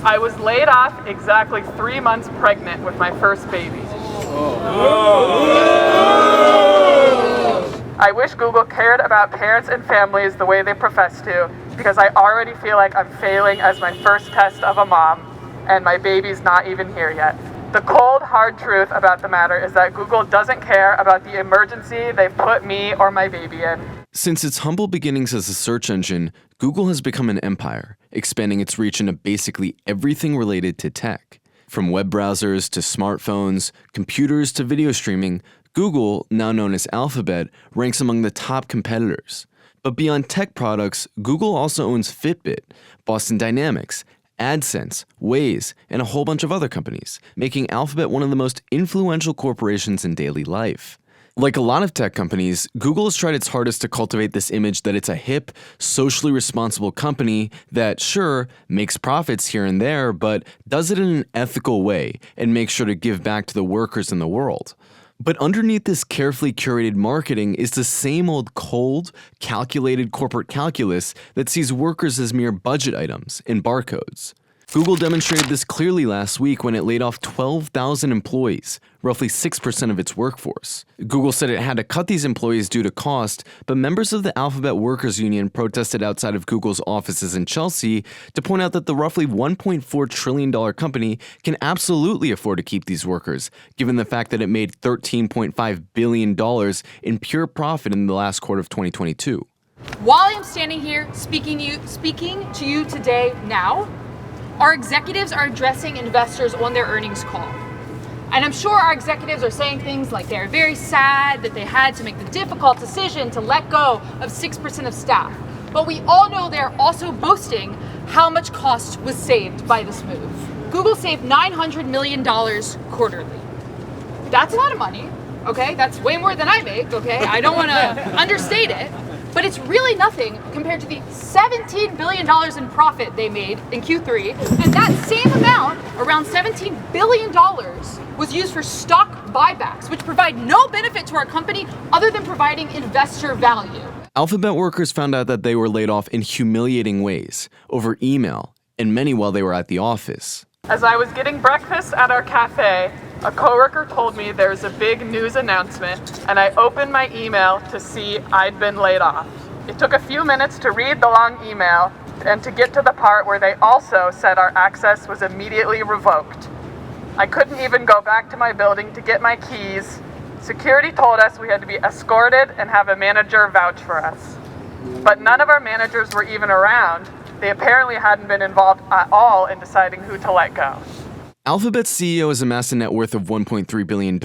I was laid off exactly 3 months pregnant with my first baby. I wish Google cared about parents and families the way they profess to, because I already feel like I'm failing as my first test of a mom, and my baby's not even here yet. The cold, hard truth about the matter is that Google doesn't care about the emergency they've put me or my baby in. Since its humble beginnings as a search engine, Google has become an empire, expanding its reach into basically everything related to tech. From web browsers to smartphones, computers to video streaming, Google, now known as Alphabet, ranks among the top competitors. But beyond tech products, Google also owns Fitbit, Boston Dynamics, AdSense, Waze, and a whole bunch of other companies, making Alphabet one of the most influential corporations in daily life. Like a lot of tech companies, Google has tried its hardest to cultivate this image that it's a hip, socially responsible company that, sure, makes profits here and there, but does it in an ethical way and makes sure to give back to the workers in the world. But underneath this carefully curated marketing is the same old cold, calculated corporate calculus that sees workers as mere budget items and barcodes. Google demonstrated this clearly last week when it laid off 12,000 employees, roughly 6% of its workforce. Google said it had to cut these employees due to cost, but members of the Alphabet Workers Union protested outside of Google's offices in Chelsea to point out that the roughly $1.4 trillion company can absolutely afford to keep these workers, given the fact that it made $13.5 billion in pure profit in the last quarter of 2022. While I'm standing here speaking to you today now, our executives are addressing investors on their earnings call. And I'm sure our executives are saying things like they're very sad that they had to make the difficult decision to let go of 6% of staff. But we all know they're also boasting how much cost was saved by this move. Google saved $900 million quarterly. That's a lot of money, okay? That's way more than I make, okay? I don't want to understate it. But it's really nothing compared to the $17 billion in profit they made in Q3. And that same amount, around $17 billion, was used for stock buybacks, which provide no benefit to our company other than providing investor value. Alphabet workers found out that they were laid off in humiliating ways, over email, and many while they were at the office. As I was getting breakfast at our cafe, a coworker told me there was a big news announcement, and I opened my email to see I'd been laid off. It took a few minutes to read the long email and to get to the part where they also said our access was immediately revoked. I couldn't even go back to my building to get my keys. Security told us we had to be escorted and have a manager vouch for us. But none of our managers were even around. They apparently hadn't been involved at all in deciding who to let go. Alphabet's CEO has amassed a net worth of $1.3 billion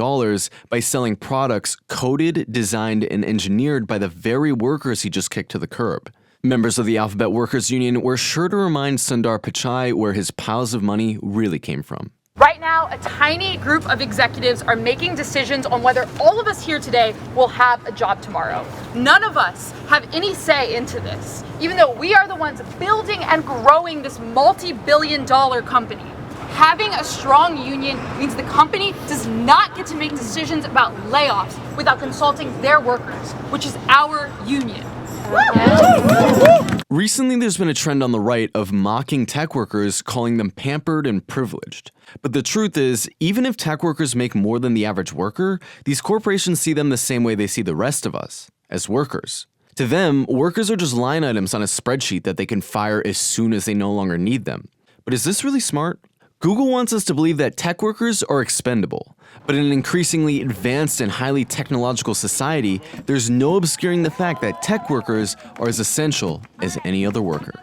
by selling products coded, designed, and engineered by the very workers he just kicked to the curb. Members of the Alphabet Workers Union were sure to remind Sundar Pichai where his piles of money really came from. Right now, a tiny group of executives are making decisions on whether all of us here today will have a job tomorrow. None of us have any say into this, even though we are the ones building and growing this multi-billion-dollar company. Having a strong union means the company does not get to make decisions about layoffs without consulting their workers, which is our union. Recently, there's been a trend on the right of mocking tech workers, calling them pampered and privileged. But the truth is, even if tech workers make more than the average worker, these corporations see them the same way they see the rest of us, as workers. To them, workers are just line items on a spreadsheet that they can fire as soon as they no longer need them. But is this really smart? Google wants us to believe that tech workers are expendable, but in an increasingly advanced and highly technological society, there's no obscuring the fact that tech workers are as essential as any other worker.